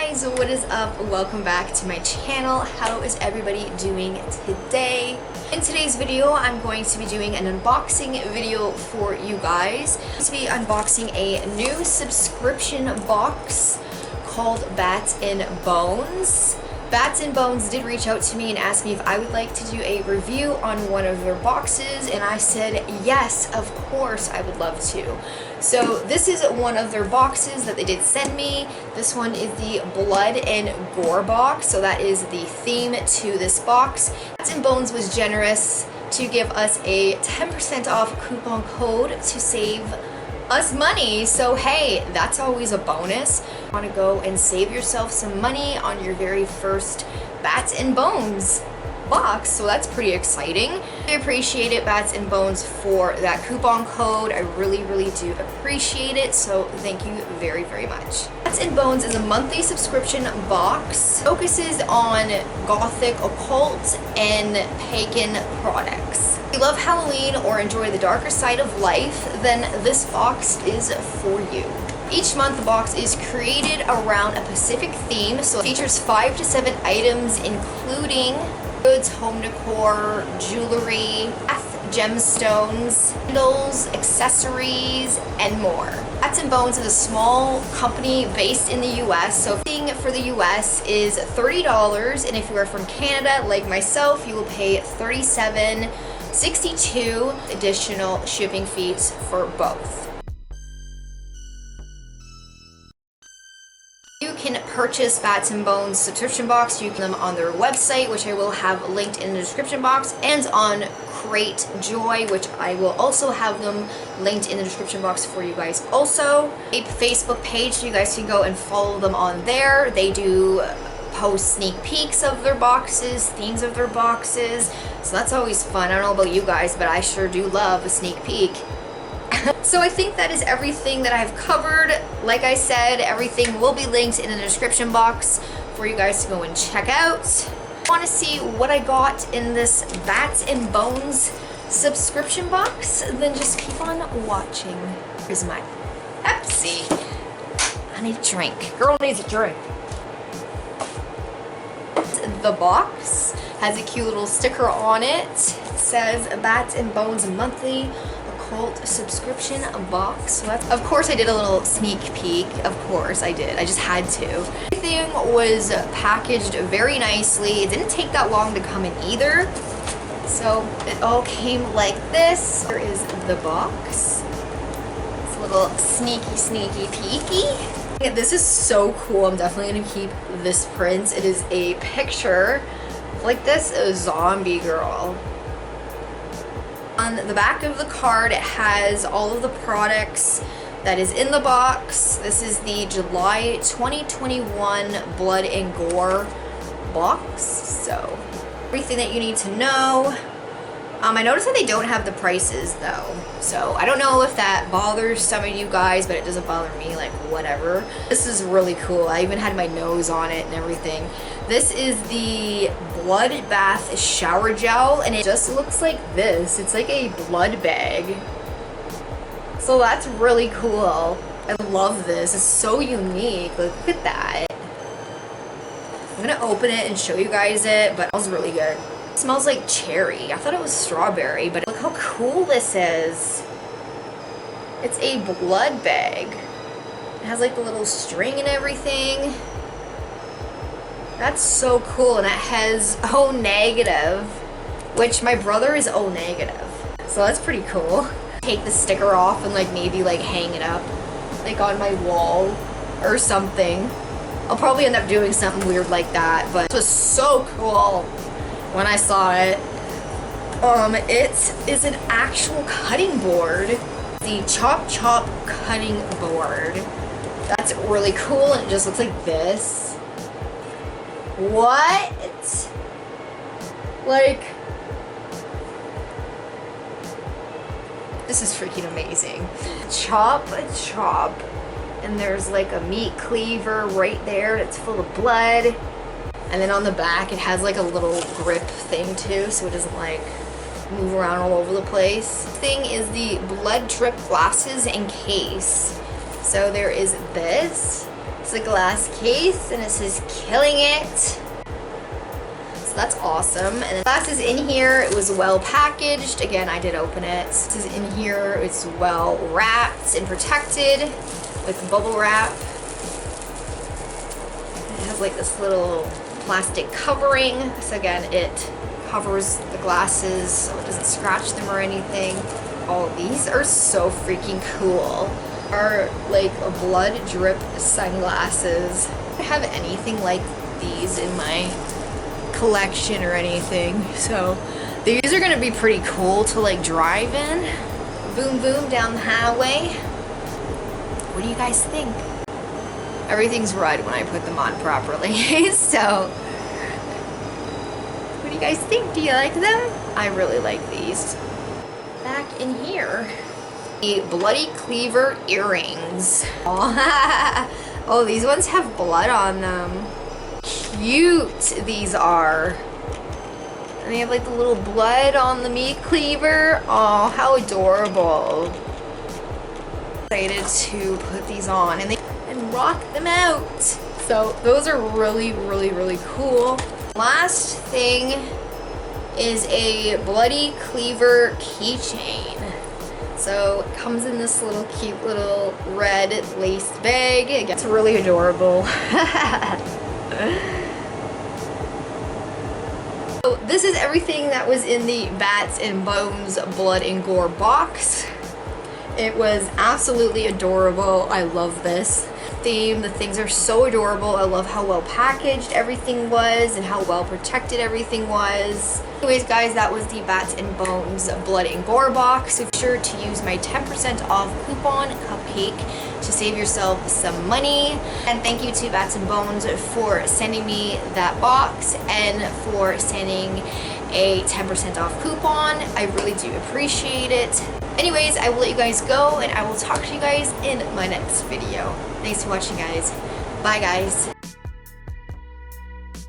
guys, what is up? Welcome back to my channel. How is everybody doing today? In today's video, I'm going to be doing an unboxing video for you guys. I'm going to be unboxing a new subscription box called Bats and Bones. Bats and Bones did reach out to me and ask me if I would like to do a review on one of their boxes, and I said yes, of course I would love to. So this is one of their boxes that they did send me. This one is the Blood and Gore box, so that is the theme to this box. Bats and Bones was generous to give us a 10% off coupon code to save us money, so hey, that's always a bonus. You want to go and save yourself some money on your very first Bats and Bones box, so that's pretty exciting. I appreciate it, Bats and Bones, for that coupon code. I really do appreciate it, so thank you very much. Bats and Bones is a monthly subscription box, focuses on gothic, occult, and pagan products. If you love Halloween or enjoy the darker side of life, then this box is for you. Each month the box is created around a specific theme, so it features 5 to 7 items including goods, home decor, jewelry, gemstones, candles, accessories, and more. Bats and Bones is a small company based in the US, so everything for the US is $30, and if you are from Canada like myself, you will pay $37.62 additional shipping fees for both. You can purchase Bats and Bones subscription box. You can them on their website, which I will have linked in the description box, and on Crate Joy, which I will also have them linked in the description box for you guys also. A Facebook page, so you guys can go and follow them on there. They do post sneak peeks of their boxes, themes of their boxes, so that's always fun. I don't know about you guys, but I sure do love a sneak peek. So I think that is everything that I've covered. Like I said, everything will be linked in the description box for you guys to go and check out. If you want to see what I got in this Bats and Bones subscription box, then just keep on watching. Here's my Pepsi. I need a drink. Girl needs a drink. The box has a cute little sticker on it. It says Bats and Bones monthly subscription box. So that's, of course I did a little sneak peek. Of course I did. I just had to. Everything was packaged very nicely. It didn't take that long to come in either. So it all came like this. There is the box. It's a little sneaky peeky. This is so cool. I'm definitely going to keep this print. It is a picture like this zombie girl. On the back of the card, it has all of the products that is in the box. This is the July 2021 Blood and Gore box. So, everything that you need to know. I noticed that they don't have the prices though. So, I don't know if that bothers some of you guys, but it doesn't bother me, like whatever. This is really cool. I even had my nose on it and everything. This is the blood bath shower gel, and it just looks like this. It's like a blood bag. So that's really cool. I love this. It's so unique. Look at that. I'm gonna open it and show you guys it, but it smells really good. It smells like cherry. I thought it was strawberry, but look how cool this is. It's a blood bag. It has like the little string and everything. That's so cool, and it has O negative, which my brother is O negative, so that's pretty cool. Take the sticker off and like maybe like hang it up like on my wall or something. I'll probably end up doing something weird like that, but it was so cool when I saw it. It is an actual cutting board, the Chop cutting board. That's really cool, and it just looks like this. What? Like, this is freaking amazing. Chop, and there's like a meat cleaver right there that's full of blood. And then on the back it has like a little grip thing too, so it doesn't like move around all over the place. This thing is the blood drip glasses and case. So there is this. It's a glass case and it says "Killing It." So that's awesome. And the glass is in here. It was well packaged. Again, I did open it. This is in here. It's well wrapped and protected with bubble wrap. It has like this little plastic covering. So again, it covers the glasses so it doesn't scratch them or anything. Oh, these are so freaking cool. Are like blood drip sunglasses. I don't have anything like these in my collection or anything, so these are gonna be pretty cool to like drive in. Boom boom down the highway. What do you guys think? Everything's red when I put them on properly. So what do you guys think? Do you like them? I really like these. Back in here, the bloody Cleaver earrings. Oh, these ones have blood on them. Cute these are. And they have like the little blood on the meat cleaver. Oh, how adorable. Excited to put these on and rock them out. So those are really, really, really cool. Last thing is a bloody Cleaver keychain. So it comes in this little cute little red laced bag. It's really adorable. So this is everything that was in the Bats and Bones Blood and Gore box. It was absolutely adorable. I love this theme. The things are so adorable. I love how well packaged everything was and how well protected everything was. Anyways guys, that was the Bats and Bones Blood and Gore box. So be sure to use my 10% off coupon Cupcake to save yourself some money. And thank you to Bats and Bones for sending me that box and for sending a 10% off coupon. I really do appreciate it. Anyways, I will let you guys go and I will talk to you guys in my next video. Thanks for watching guys. Bye guys.